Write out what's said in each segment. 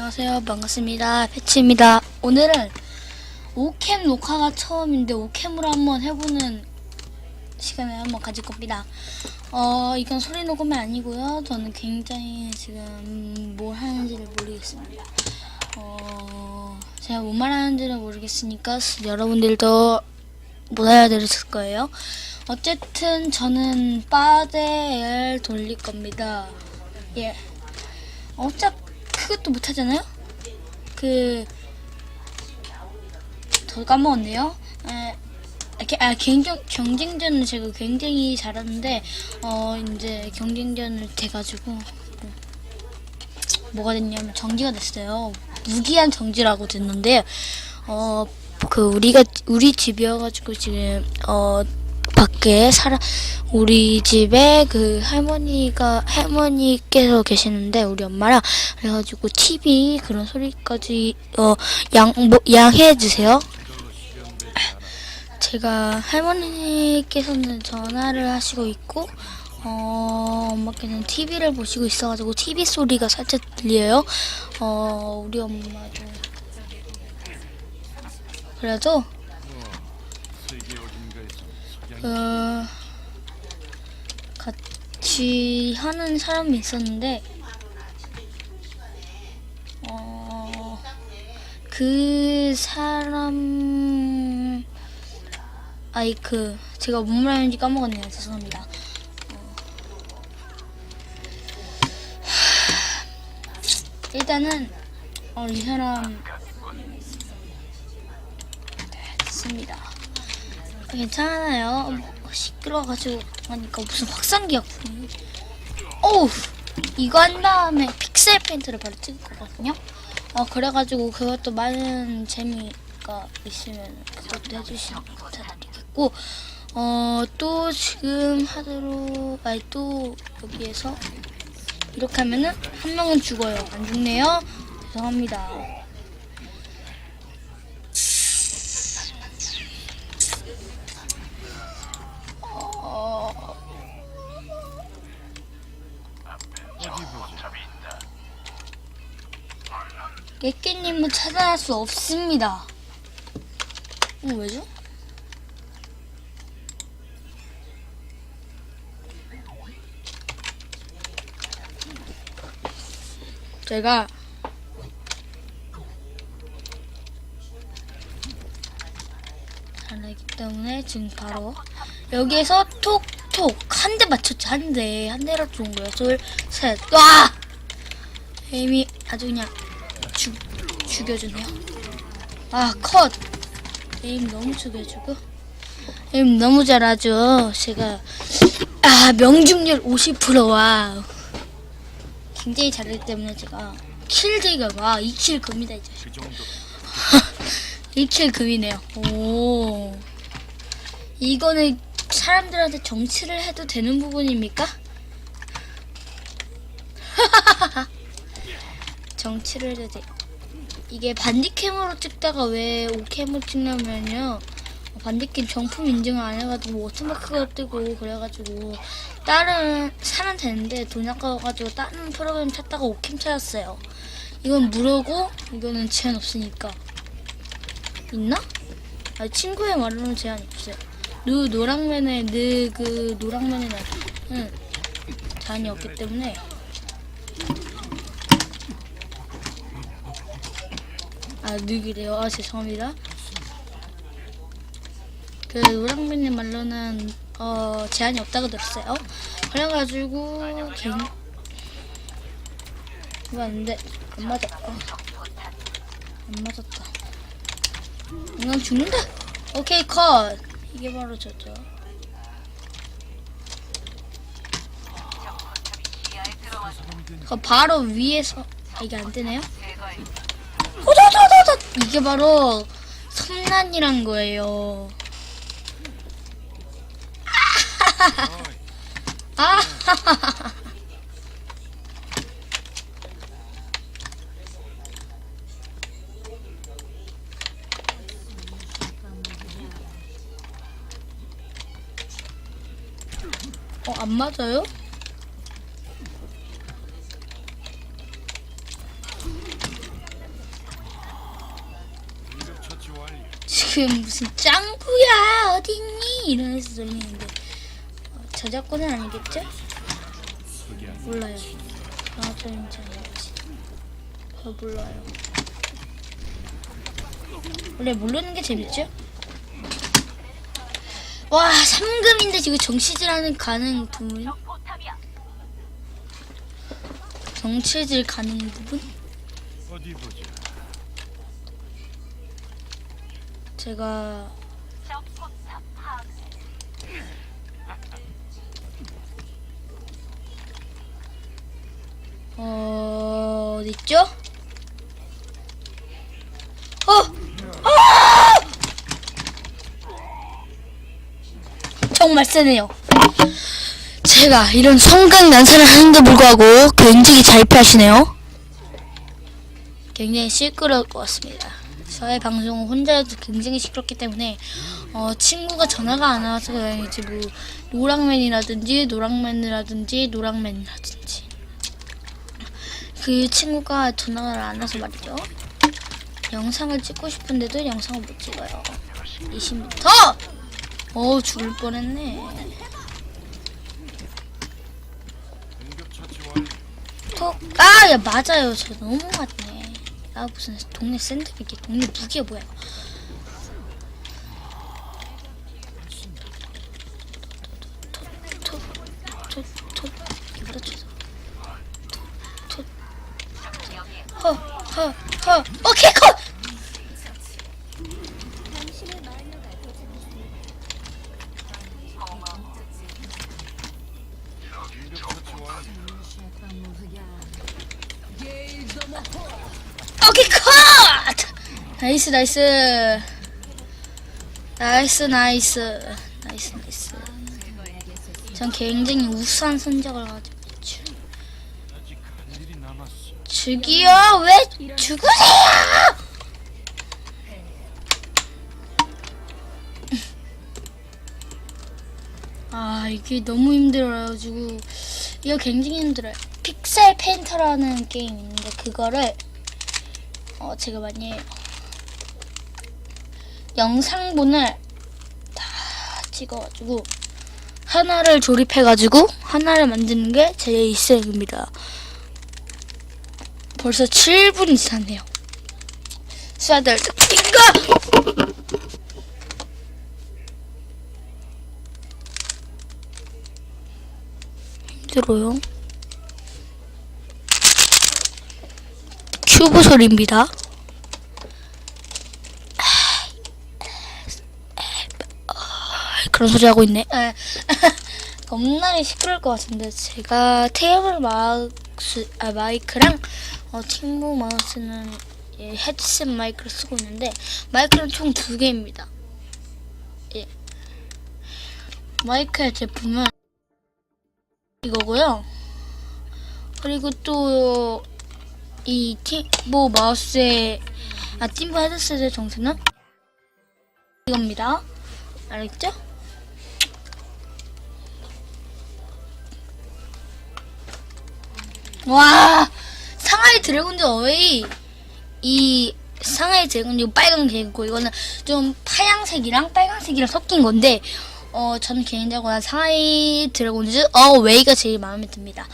안녕하세요. 반갑습니다. 패치입니다. 오늘은 오캠 녹화가 처음인데 오캠으로 한번 해보는 시간을 한번 가질 겁니다. 이건 소리 녹음이 아니고요. 저는 굉장히 지금 뭘 하는지를 모르겠습니다. 제가 뭔 말하는지를 모르겠으니까 여러분들도 못 알아들으실 거예요. 어쨌든 저는 빠데를 돌릴 겁니다. 예. 그것도 못하잖아요? 저 까먹었네요. 경쟁전을 제가 굉장히 잘하는데, 이제 경쟁전을 돼가지고, 뭐가 됐냐면 정지가 됐어요. 무기한 정지라고 됐는데, 우리 집이어가지고 지금, 밖에 우리 집에 할머니께서 계시는데 우리 엄마랑 그래가지고 TV 그런 소리까지 양해해 주세요. 제가 할머니께서는 전화를 하시고 있고 엄마께서는 TV를 보시고 있어가지고 TV 소리가 살짝 들려요. 우리 엄마도 그래도 같이 하는 사람이 있었는데 그 사람 제가 뭔 말하는지 까먹었네요. 죄송합니다. 일단은 이 사람 됐습니다. 괜찮아요. 시끄러워가지고 하니까 무슨 확산기가 어우, 이거 한 다음에 픽셀 페인트를 바로 찍을 거거든요. 그래가지고 그것도 많은 재미가 있으면 그것도 해주시면 감사드리겠고, 또 지금 또 여기에서 이렇게 하면은 한 명은 죽어요. 안 죽네요. 죄송합니다. 깨끼님은 찾아낼 수 없습니다. 왜죠? 제가 잘하기 때문에 지금 바로 여기에서 톡톡 한 대 맞췄지. 한 대라 좋은 거예요. 둘, 셋. 와! 에임이 아주 그냥 죽여주네요. 컷! 에임 너무 죽여주고 에임 너무 잘하죠. 제가 명중률 50%와 굉장히 잘하기 때문에 제가 킬제가 2킬 금이다 이제. 2킬 금이네요. 오, 이거는 사람들한테 정치를 해도 되는 부분입니까? 정치를 해도 돼. 이게 반디캠으로 찍다가 왜 오캠으로 찍냐면요, 반디캠 정품 인증을 안 해가지고 워터마크가 뜨고 그래가지고 다른 사면 되는데 돈 아까워가지고 다른 프로그램 찾다가 오캠 찾았어요. 이건 무료고 이거는 제한 없으니까. 있나? 친구의 말로는 제한이 없어요. 노랑맨에는 제한이 없기 때문에. 늑이래요. 죄송합니다. 노랑맨의 말로는 제한이 없다고 들었어요. 그래가지고 이거 안돼. 안 맞아. 안 맞았다. 이건 죽는다. 오케이, 컷. 이게 바로 저죠. 바로 위에서 이게 안 되네요. 이게 바로 섬난이란 거예요. 안 맞아요? 지금 무슨 짱구야 어딨니 이러면서 들리는데 저작권은 아니겠죠? 몰라요. 강화점인지 아닌지 몰라요. 원래 모르는 게 재밌죠? 와 3금인데 지금 정치질하는 가능 부분? 정치질 가능 부분? 어디 보자. 제가 어딨죠? 정말 세네요. 제가 이런 성강 난사를 하는데 불구하고 굉장히 잘 피하시네요. 굉장히 시끄러울 것 같습니다. 저의 방송은 혼자여도 굉장히 시끄럽기 때문에 친구가 전화가 안 와서 다행이지 뭐 노랑맨이라든지 그 친구가 전화가 안 와서 말이죠. 영상을 찍고 싶은데도 영상을 못 찍어요. 20m! 죽을 뻔했네. 야 맞아요. 저 너무 맞네. 나 무슨 동네 샌드백이 동네 무기야 뭐야. 이거다 쳐서 오케이 컷! 오케이 컷! 나이스. 전 굉장히 우수한 선적을 가지고 있죠. 죽이요! 왜 죽으세요! 이게 너무 힘들어가지고 이거 굉장히 힘들어요. 픽셀 페인터라는 게임이 있는데 그거를 제가 만약에 영상본을 다 찍어가지고 하나를 조립해가지고 하나를 만드는 게 제 일생입니다. 벌써 7분이 지났네요. 수아들 띵가! 힘들어요. 큐브 소리입니다. 그런 소리 하고 있네. 겁나게 시끄러울 것 같은데 제가 테이블 마이크랑 친구 마우스는 헤드셋 마이크를 쓰고 있는데 마이크는 총 2개입니다. 마이크의 제품은 이거고요. 그리고 또 이 팀보 마우스의 팀보 헤드셋의 정수는 이겁니다. 알겠죠? 와 상하이 드래곤즈 어웨이 이 상하이 드래곤즈 이거 빨간색이고 이거는 좀 파양색이랑 빨간색이랑 섞인 건데 저는 개인적으로 상하이 드래곤즈 어웨이가 제일 마음에 듭니다.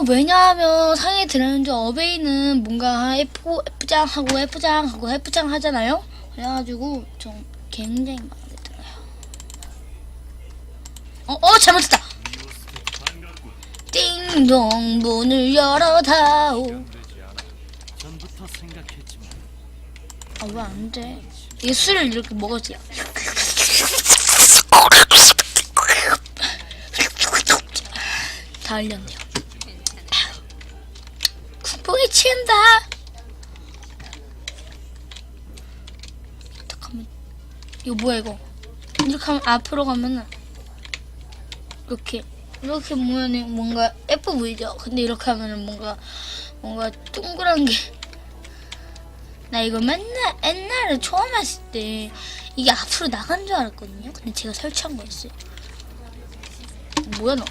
왜냐하면 상하이 드래곤즈 어웨이는 뭔가 F장 하잖아요. 그래가지고 좀 굉장히 마음에 들어요. 잘못했다. 띵동 문을 열어다오. 전부터 생각했지만 왜 안 돼? 이 술을 이렇게 먹어지. 다 흘렸네요. 국뽕이 취한다. 잠깐만. 이거 뭐야 이거? 이렇게 하면 앞으로 가면은 이렇게 보면은 뭔가 예뻐 보이죠? 근데 이렇게 하면은 뭔가 동그란 게. 나 이거 맨날 옛날에 처음 했을 때 이게 앞으로 나간 줄 알았거든요. 근데 제가 설치한 거였어요. 뭐야 너?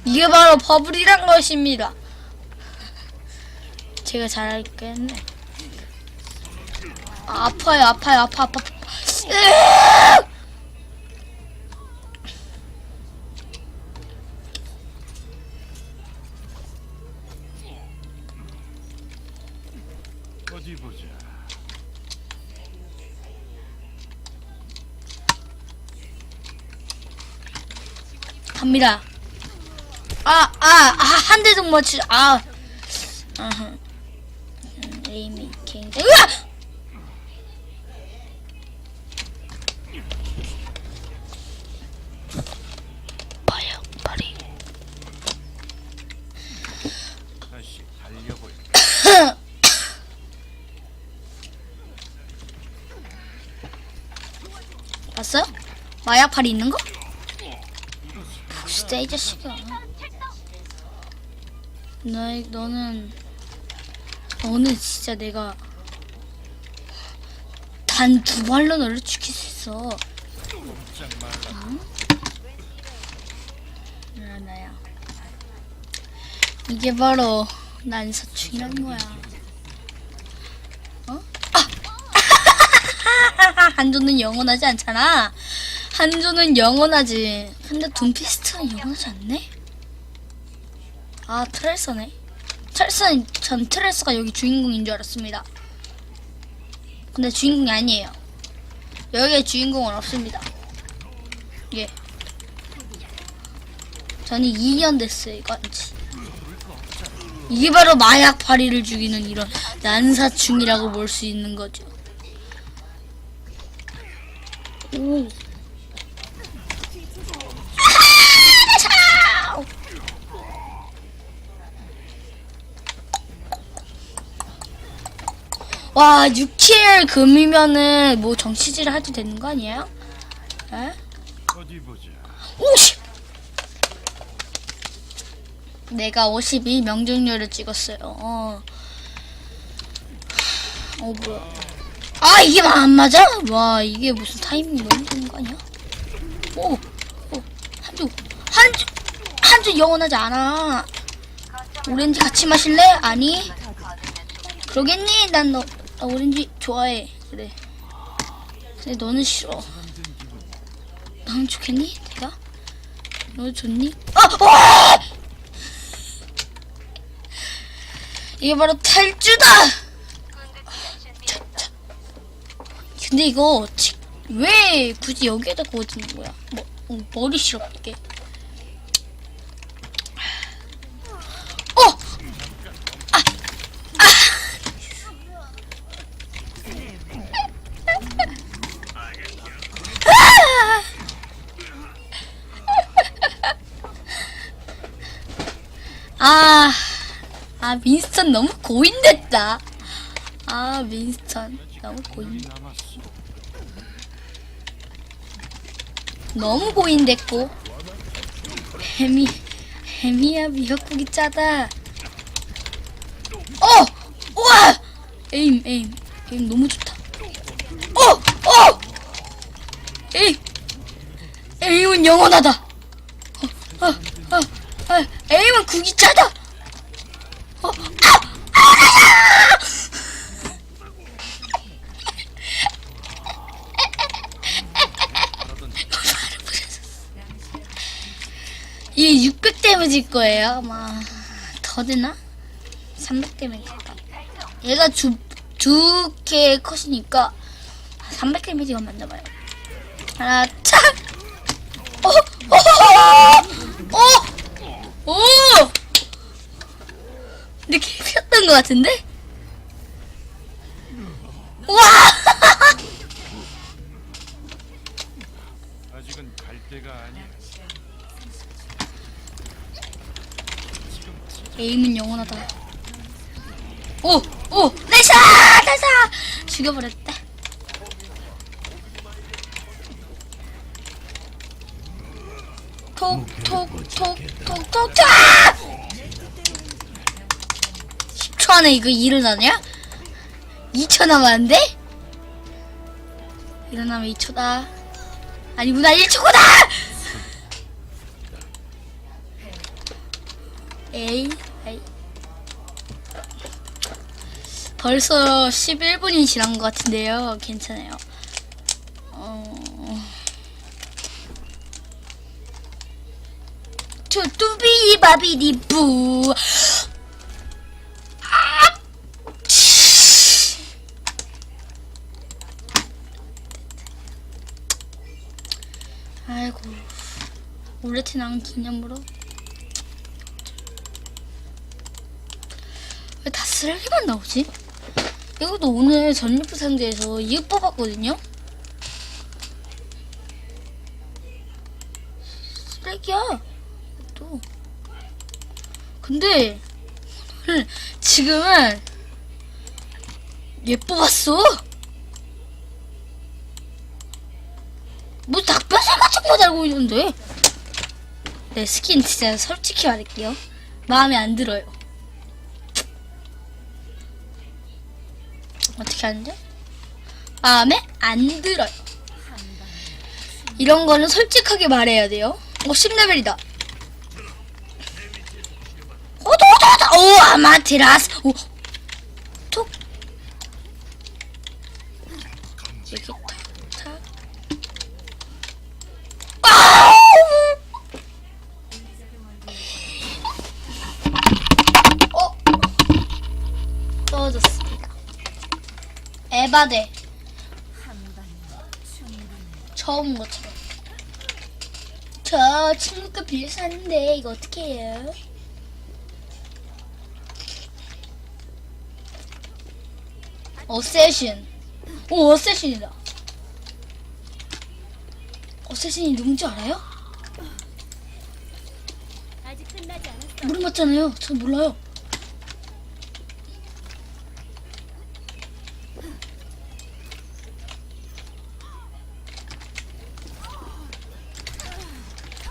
이게 바로 버블이란 것입니다. 제가 잘할게 했네. 아파요, 아파요, 아파. 어디 보자. 갑니다. 한 대도 못 맞추. 에임이 굉장히. 으아! 봐요, 빨리. 다시 달려볼. 봤어요? 마야팔이 있는 거? 진짜 이 자식아. 너는 진짜 내가 단 2발로 너를 죽일 수 있어. 꼼짝 말라. 나야. 이게 바로 난사충이란 거야. 어? 한조는 영원하지 않잖아. 한조는 영원하지. 근데 둠피스트는 영원하지 않네? 트렐서네. 전 트렐서가 여기 주인공인 줄 알았습니다. 근데 주인공이 아니에요. 여기에 주인공은 없습니다. 예. 저는 2년 됐어요, 이거 한지. 이게 바로 마약 파리를 죽이는 이런 난사충이라고 볼 수 있는 거죠. 오. 와, 6킬 금이면은 뭐 정치질 해도 되는 거 아니에요? 에? 어디 보자. 50! 내가 52 명중률을 찍었어요. 뭐야. 이게 안 맞아? 와, 이게 무슨 타이밍이 너무 좋은 거 아니야? 한주 영원하지 않아. 오렌지 같이 마실래? 아니. 그러겠니? 난 나 오렌지 좋아해. 그래. 근데 너는 싫어. 너는 좋겠니? 내가? 너 좋니? 이게 바로 탈주다! 근데 이거 왜 굳이 여기에다 구워지는 거야? 머리 시럽게. 윈스턴 너무 고인됐다. 윈스턴 너무 고인. 너무 고인됐고. 해미야 미역국이 짜다. 우와! 에임 너무 좋다. 에임은 영원하다. 에임은 국이 짜다. 이게 600 데미지일 거예요. 아마 더 되나? 300 데미지. 얘가 두 개의 컷이니까 300 데미지가 맞나봐요. 하나, 착! 근데 개피였던 것 같은데? 우와! 아직은 갈 때가 아니야. 에임은 영원하다. 나이스! 죽여버렸다. 톡톡 10초 안에 이거 일어나냐? 2초 남았는데? 일어나면 2초다. 아니구나, 1초구나! 에이. 벌써 11분이 지난 것 같은데요. 괜찮아요. 뚜비 바비디부. 아이고, 올레트 나온 기념으로 왜 다 쓰레기만 나오지? 이것도 오늘 전리품 상자에서 이거 뽑았거든요? 쓰레기야 또. 근데 오늘 지금은 얘 뽑았어. 뭐 닭뼈살 같은 거 달고 있는데. 네, 스킨 진짜 솔직히 말할게요. 마음에 안 들어요. 어떻게 하는데? 마음에 안 들어요. 이런 거는 솔직하게 말해야 돼요. 10레벨이다. 오, 아마테라스. 오, 톡. 이렇게 탁. 떨어졌습니다. 에바데. 처음 것처럼. 저 친구가 빌려 샀는데 이거 어떻게 해요? 어세신. 오, 어세신이다. 어세신이 누군지 알아요? 아직 끝나지 않았어. 물어봤잖아요. 전 몰라요.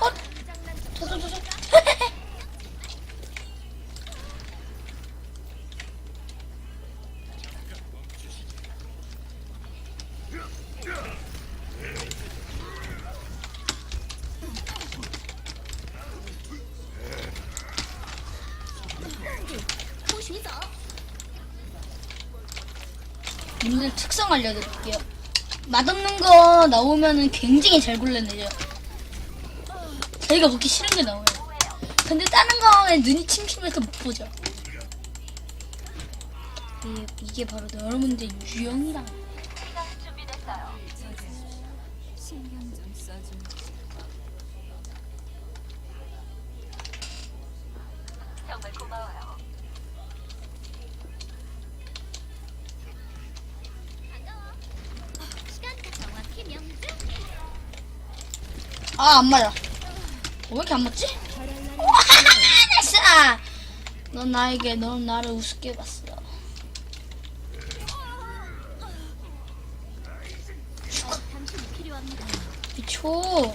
저. 보시죠. 님들 특성 알려드릴게요. 맛없는 거 나오면은 굉장히 잘 골라내죠. 저희가 먹기 싫은 게 나와요. 근데 다른 거는 눈이 침침해서 못 보죠. 이게 바로 여러분들 유형이랑. 신경 좀 써줘. 정말 고마워요. 반가워. 시간 정확히 명중. 아, 안 맞아. 왜 이렇게 안 맞지? 나이스! 넌 나를 우습게 봤어. 당신이 필요합니다. 미쳐.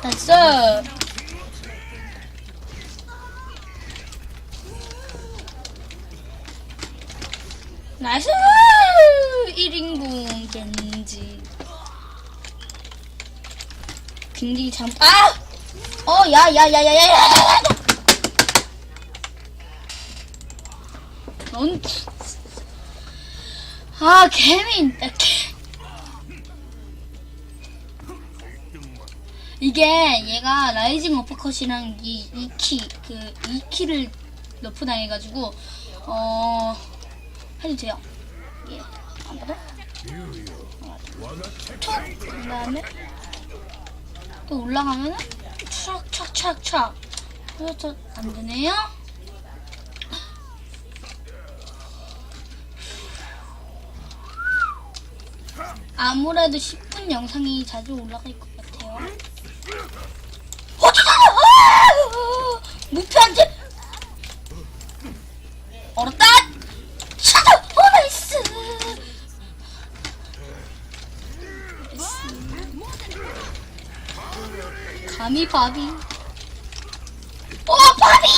나이스. 나이스. 1인공 겐지. 굉장히 야야야야야야야야야. 넌 개미인다. 이게 얘가 라이징 어퍼컷이랑 이 키를 너프 당해가지고 해도 돼요. 예. 안 받아? 툭! 그 다음에 또 올라가면은 촥촥촥촥. 그래서 안 되네요. 아무래도 10분 영상이 자주 올라갈 것 같아요. 목표한테 얼었다. 찾아. 나이스. 감히 바비. 바비냐.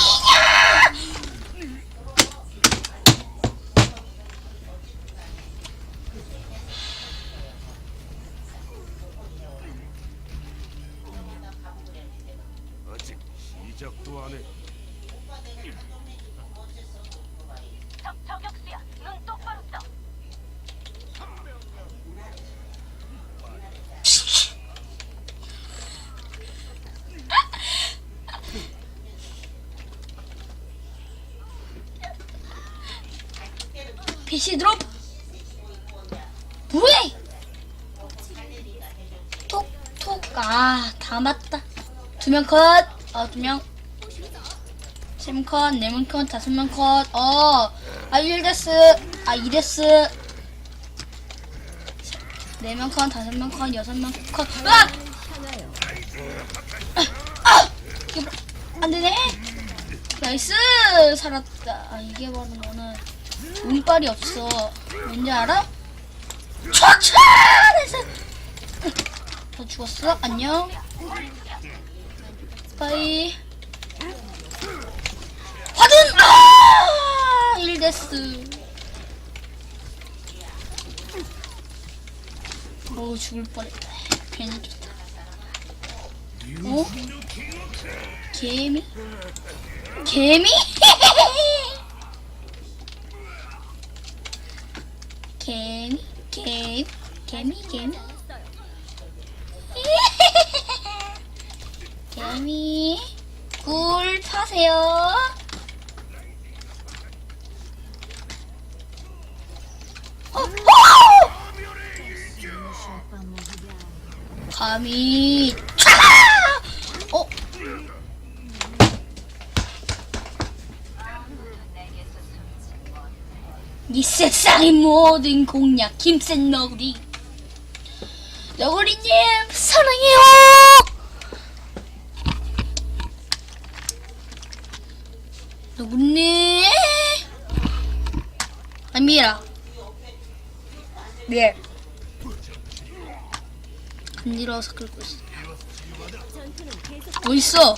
아직 시작도 안 해. 저격수야. 눈 똑바로 떠. PC 드롭. 뭐해? 톡톡. 다 맞다. 2명 컷. 2명. 3명 컷, 4명 컷, 5명 컷. 1데스. 2데스. 4명 컷, 5명 컷, 6명 컷. 이게 안 되네. 나이스. 살았다. 이게 바로 너는 운빨이 없어. 뭔지 알아? 촥촥! 나이스. 너 죽었어? 안녕. 바이. 화든! 1데스. 죽을 뻔했다. 괜히 좋다. 개미? 개미? 개미? 개미? 꿀 파세요. 감히 이 세상의 모든 공략 힘센 너구리. 너구리님 사랑해요. 너구리 아미라. 네. 간지러워서 긁고 있어. 어딨어?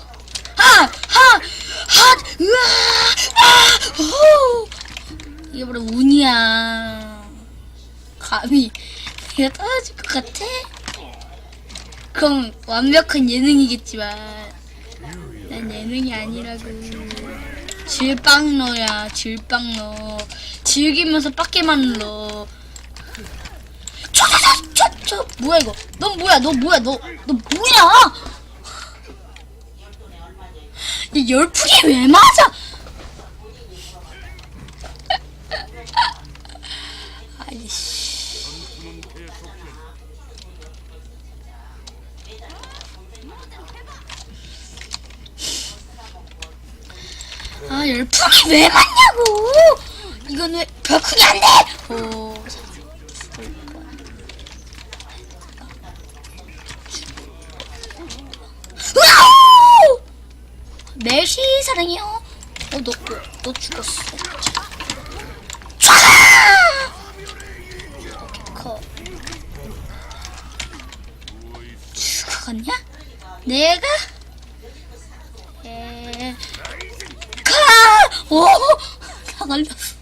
이게 바로 운이야. 감히 내가 떨어질 것 같아? 그럼 완벽한 예능이겠지만 난 예능이 아니라고. 질빵너야, 질빵너. 즐기면서 빡게만 눌러. 뭐야 이거? 너 뭐야? 너 뭐야? 너 뭐야? 이 열풍이 왜 맞아? 아이씨. 열풍이 왜 맞냐고? 이건 왜 벽쿵이 안 돼? 메시 사랑해요. 너 죽었어. 죽었냐? 내가? 다 걸렸어.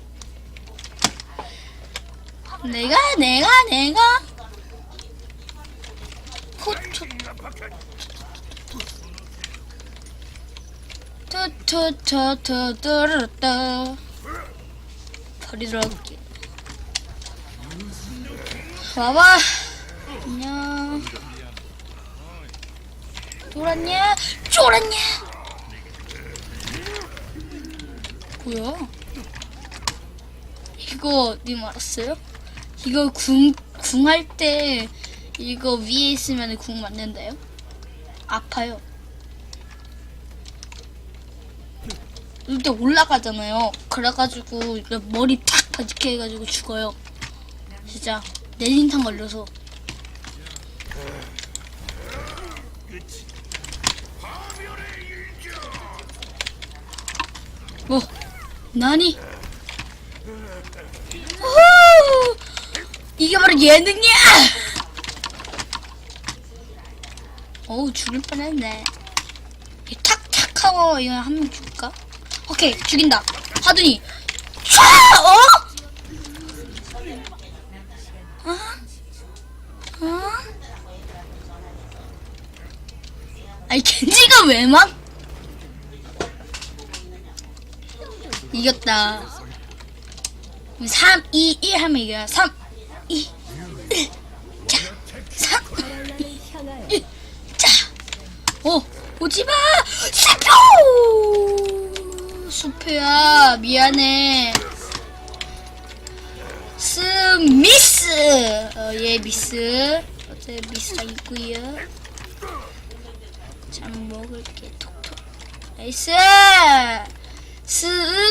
내가 호초 투투투투뚜루뚜 버리러 갈게. 봐봐. 안녕. 쫄았냐? 뭐야? 이거 님 알았어요? 이거 궁할 때 이거 위에 있으면 궁 맞는다요? 아파요. 이때 올라가잖아요. 그래가지고 머리 탁 바지게 해가지고 죽어요. 진짜 내진탕 걸려서. 나니? 우후! 이게 바로 예능이야! 죽을 뻔했네. 탁탁하고 이거 한 명 죽을까? 오케이, 죽인다. 하더니 아니 겐지가 왜 막? 이겼다. 3, 2, 1 하면 이겨요. 3, 2, 1. 자, 3, 2, 1. 자, 오지마! 수표! 수표야, 미안해. 미스! 얘 미스. 어제 미스가 있구요. 잠 먹을게. 톡톡. 나이스!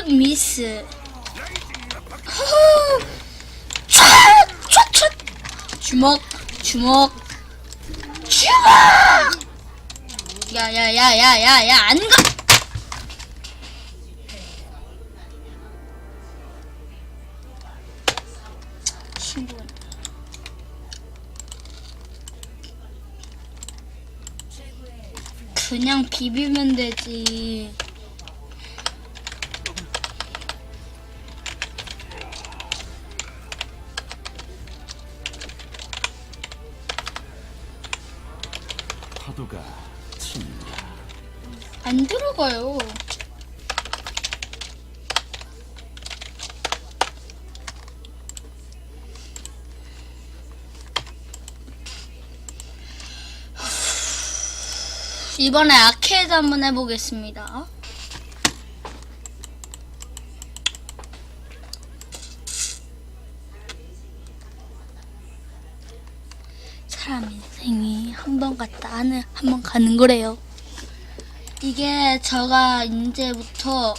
미스. 후후! 촥! 주먹! 야야야야야야 안 가! 친구가 그냥 비비면 되지. 파도가 친다. 안 들어가요. 이번에 아케이드 한번 해보겠습니다. 사람 인생이 한 번 갔다 한 번 가는 거래요. 이게 제가 이제부터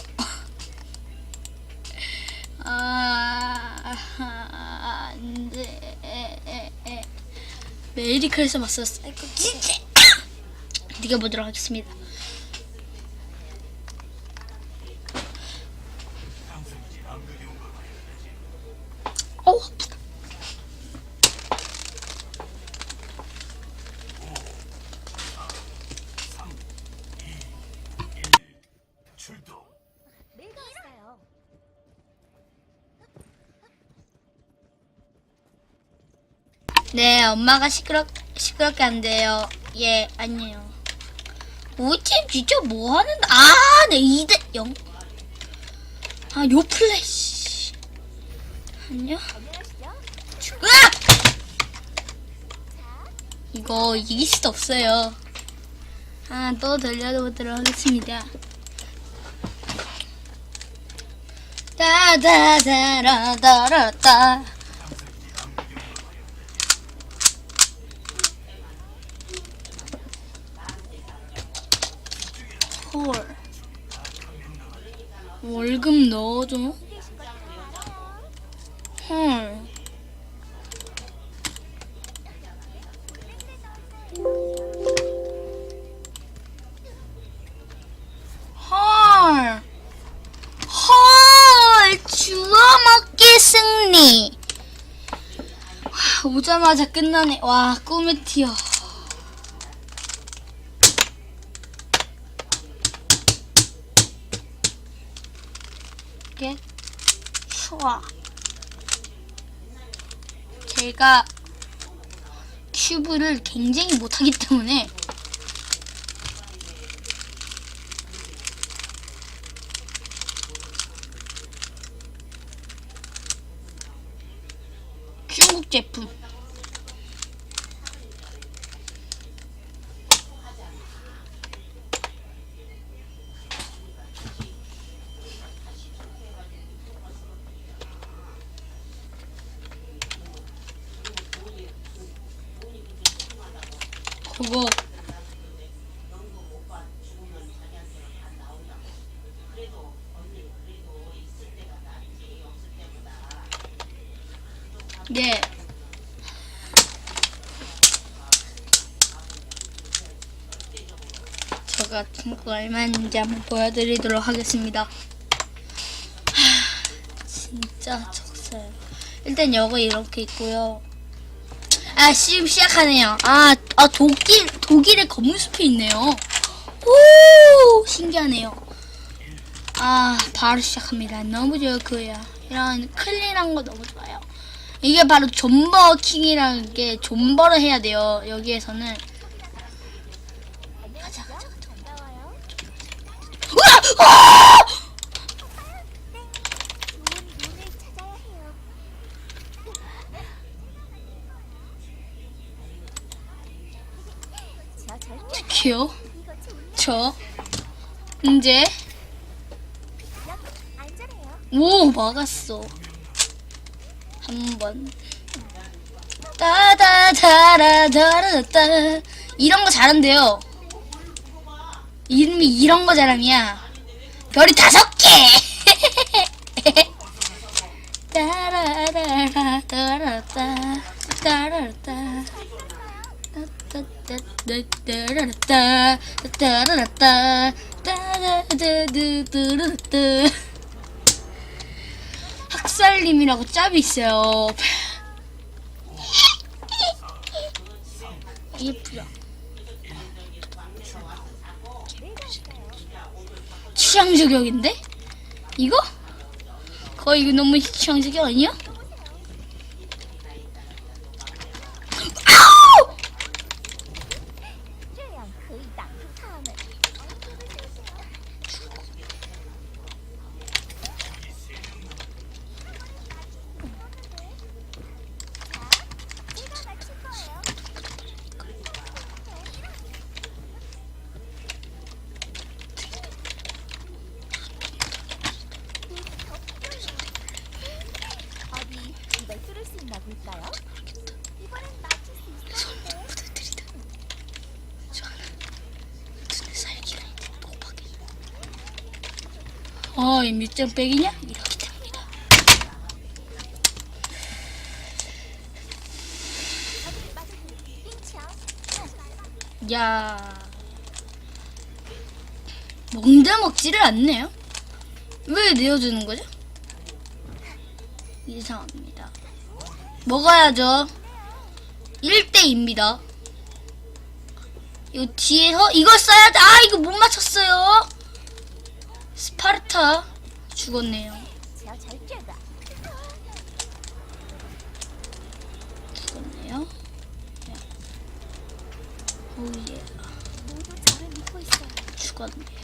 이제 메리 크리스마스 사이코 진짜 이겨보도록 하겠습니다. 아프다. 내가 왔어요. 네, 엄마가 시끄럽게 안 돼요. 예, 아니에요. 우리 팀 진짜 뭐 하는데? 네, 2대 0. 요 플래시. 안녕. 으악! 이거 이길 수도 없어요. 또 돌려보도록 하겠습니다. 따다다라다라다. 헐. 월급 넣어줘. 헐. 주워먹기 승리. 오자마자 끝나네. 와, 꿈의 티어. 이렇게 슈아. 제가 큐브를 굉장히 못하기 때문에 중국 제품. 그거 네. 제가 중국 얼마인지 한번 보여드리도록 하겠습니다. 진짜 적어요. 일단 여기 이렇게 있고요. 지금 시작하네요. 독일에 검은 숲이 있네요. 오, 신기하네요. 바로 시작합니다. 너무 좋아요, 그거야. 이런 클린한 거 너무 좋아요. 이게 바로 존버 킹이라는 게 존버를 해야 돼요. 여기에서는. 가자. 우와! 어떡해요? 저 이제 오 막았어. 한번 따다다라다라다 이런 거 잘한대요. 이름이 이런 거 잘함이야. 별이 5개. 따라라라라라따 따라라따 따따따따따라따 따라라따 따라따따따따 학살님이라고 짭이 있어요. 예쁘다. 취향 저격인데? 이거? 거의 이거 너무 취향 저격 아니야? 아우! 这样可以挡住他们。 어디 이걸 뚫을 수 있나 볼까요? 이번엔 맞출 수 있을 텐데. 부탁드리다. 저는 눈에 살기가 있는 도박이. 이 밑장 빼기냐? 이렇게 됩니다. 야, 먹다 먹지를 않네요. 왜 내어주는 거죠? 이상합니다. 먹어야죠. 1대2입니다. 이거 뒤에서 이걸 써야 돼. 아, 이거 못 맞췄어요. 스파르타 죽었네요. 只要잘这个 죽었네요. 오예, 모두 저를 믿고 있어요. 죽었네요.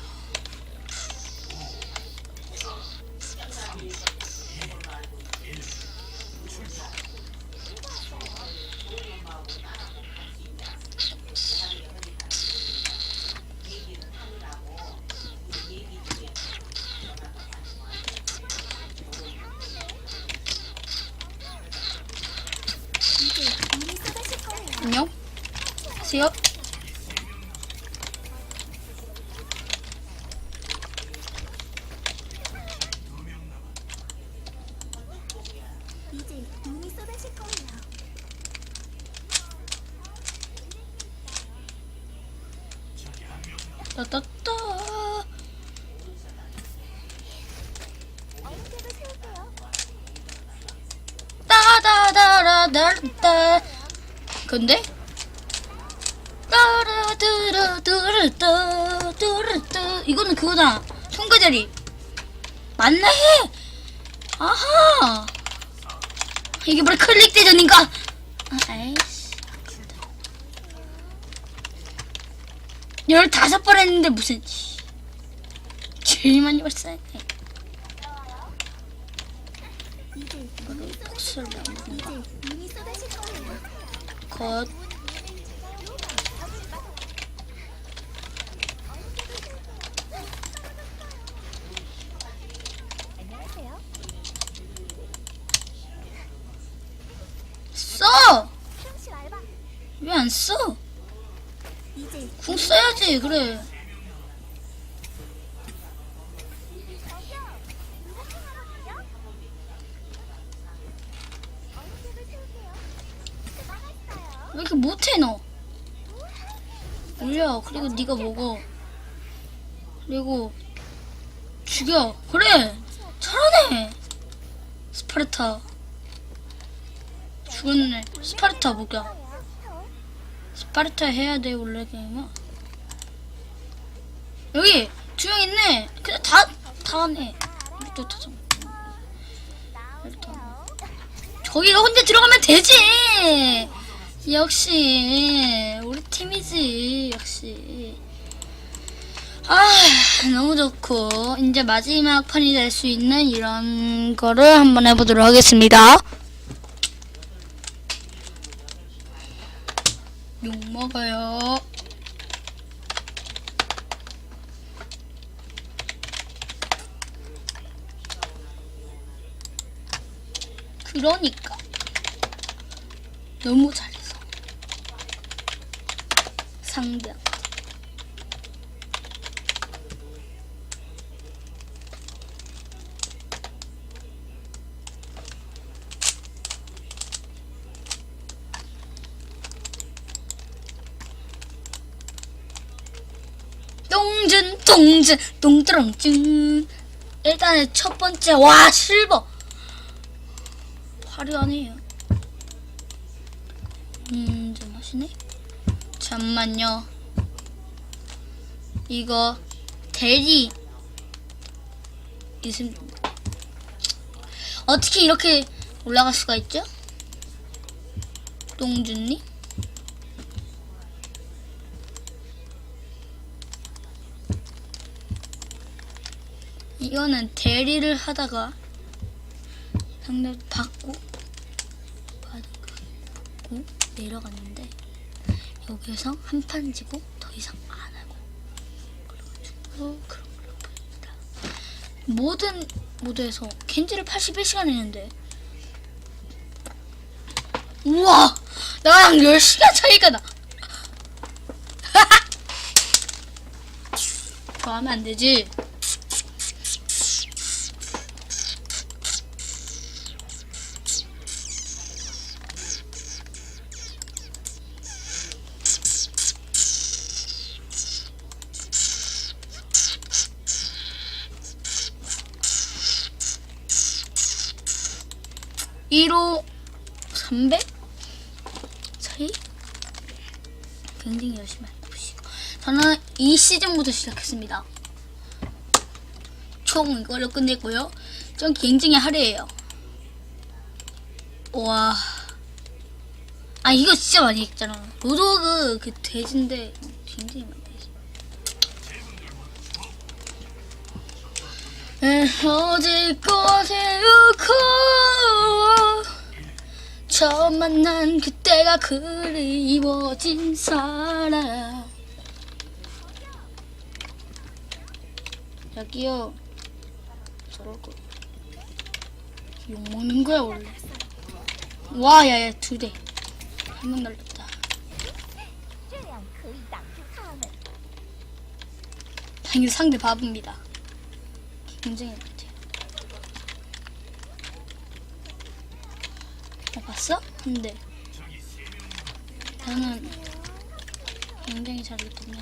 이제 눈이 쏟아질 거예요. 안녕. 세요. 이제 눈이 쏟아질 거예요. 따따따. 어깨도 세울게요. 따다다라다다. 근데 따라드라드라드라드 이거는 그거잖아. 손가자리 맞나 해. 아하, 이게 바로 클릭 대전인가? 아이씨, 15번 했는데 무슨 제일 많이 발사했네. 이제 눈이 복수를 남긴가? 이제 눈이 쏟아질 거예요. 컷. 안녕하세요. 써! 실험실 알바. 왜 안 써? 이제 궁 써야지. 그래. 저기요. 누가 생각하세요? 어깨도 세울게요. 나갔어요. 왜 이렇게 못해 너? 올려. 그리고 네가 먹어. 그리고 죽여. 그래. 잘하네. 스파르타. 죽었네. 스파르타 뭐야? 스파르타 해야 돼 원래 게임은. 여기 2명 있네. 그냥 다 하네. 또 타자. 저기가 혼자 들어가면 되지. 역시 우리 팀이지. 역시. 너무 좋고 이제 마지막 판이 될 수 있는 이런 거를 한번 해보도록 하겠습니다. 욕 먹어요. 그러니까 너무 잘해서 상대 똥뜨렁증. 일단은 첫 번째, 와, 실버. 화려하네요. 좀 하시네. 잠만요. 이거 대리 있음. 어떻게 이렇게 올라갈 수가 있죠? 똥준님? 이거는 대리를 하다가 상대 받고 내려갔는데 여기서 한 판 지고 더 이상 안 하고 그래가지고 그런 걸로 보입니다. 모든 모드에서 켄지를 81시간 했는데 우와 나랑 10시간 차이가 나. 저 하면 안 되지. (1호) 300 차이? 굉장히 열심히 해보시고 저는 이 시즌부터 시작했습니다. 총 이걸로 끝냈고요. 좀 굉장히 화려해요. 와, 아 이거 진짜 많이 했잖아. 로드워크 그 돼지인데 굉장히 많이 했어. 어제 꽃에 웃고 처음 만난 그때가 그리워진 사람. 여기요. 저러고 욕먹는 거야 원래. 와 야야 2대 한 명 날렸다. 这样可以挡住他们。 당연히 상대 바보입니다. 굉장히 못해요. 봤어? 근데 저는 굉장히 잘했거든요.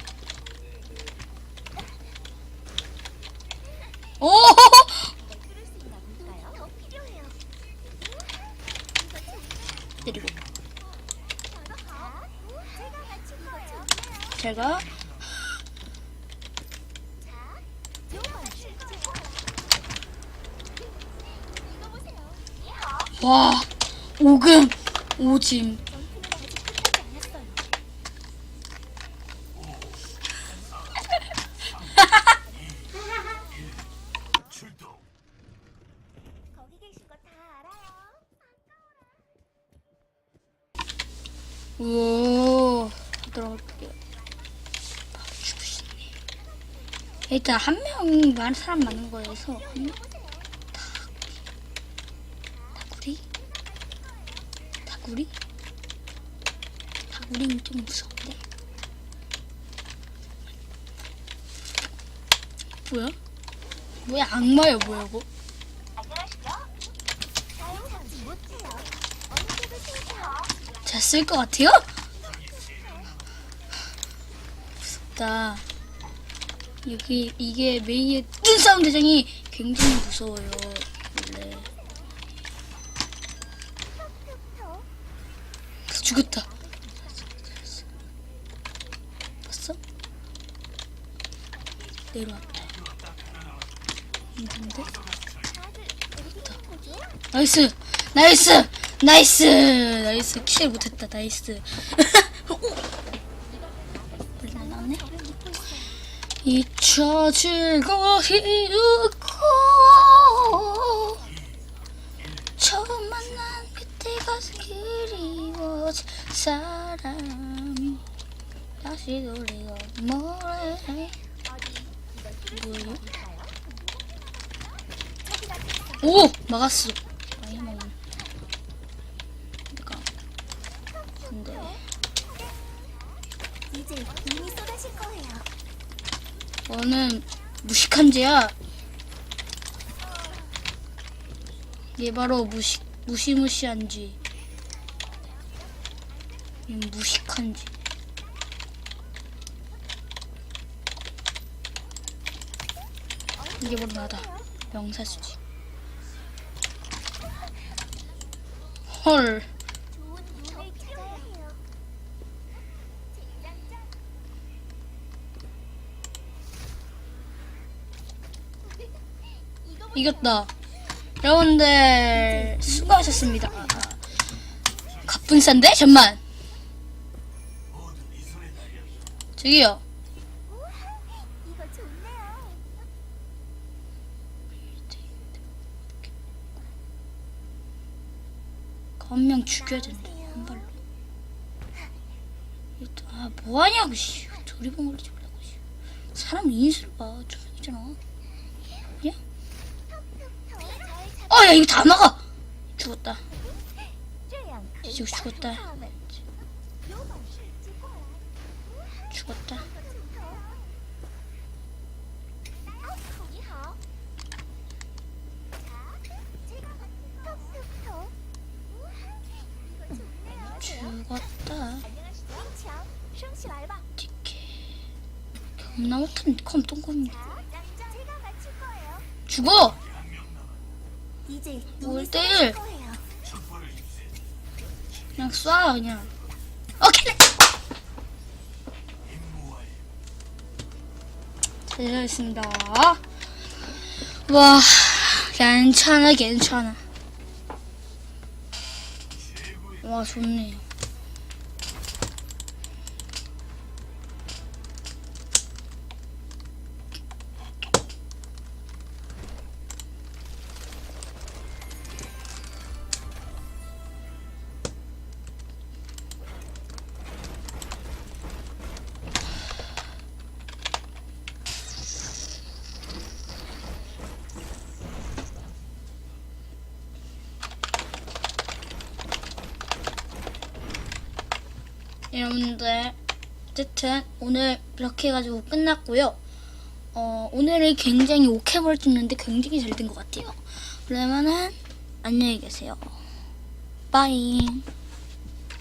오! 그럴 수 있나 볼까요? 더 필요해요. 때리고 자, 제가 맞춘 거죠? 제가 자, 두 번째. 이거 보세요. 와 오금 오짐. 전투는 아직 끝나지 않았어요. 거기 계신 거 다 알아요. 오 들어갈게요. 바로 죽으시네. 일단 한 명 많은 사람 많은 거여서 한 명. 다구리? 다구리? 다구리는 좀 무서운데. 뭐야? 뭐야 악마야 뭐야 이거? 사용하지 못해요. 언제도 쓰세요. 잘 쓸 것 같아요? 무섭다. 여기 이게 메이의 눈싸움 대장이 굉장히 무서워요. 원래 죽었다. 봤어? 내려왔다. 있는데? 나이스! 나이스! 나이스! 나이스! 킬 못했다. 나이스. 빨리 나왔네? 잊혀질 것이 없고 처음 만난 그때가 그리워진 사람이 다시 돌리고 뭐래. 뭐예요? 오! 막았어. 많이 먹네. 너는 무식한 죄야. 얘 바로 무시무시한 죄. 무식한 죄. 이게 바로 나다. 명사수지. 헐. 좋은 눈을 찾아야 해요. 이겼다. 여러분들 수고하셨습니다. 갑분싼데? 잠만. 저기요. 이거 좋네요. 한 명 죽여야 된다. 한 발로. 아 뭐하냐고 씨. 조리봉 걸리지 말라고 씨. 사람 인수를 봐. 조명이잖아. 야? 야 이거 다 막아. 죽었다. 这样可以 지금 打住 죽었다. 他们。有本事就过来。 죽었다. 你好。죽었다. 强，升起来吧。 티켓. 경나 못한 컴똥컴이. 제가 맞출 거예요. 죽어. 이제 뭘 눈이 때릴? 쏠 거예요. 그냥 쏴 그냥. 오케이. 잘했습니다. 와 괜찮아. 와 좋네요. 여러분들 어쨌든 오늘 이렇게 해가지고 끝났고요. 오늘은 굉장히 오케이를 찍는데 굉장히 잘 된 것 같아요. 그러면은 안녕히 계세요. 빠잉.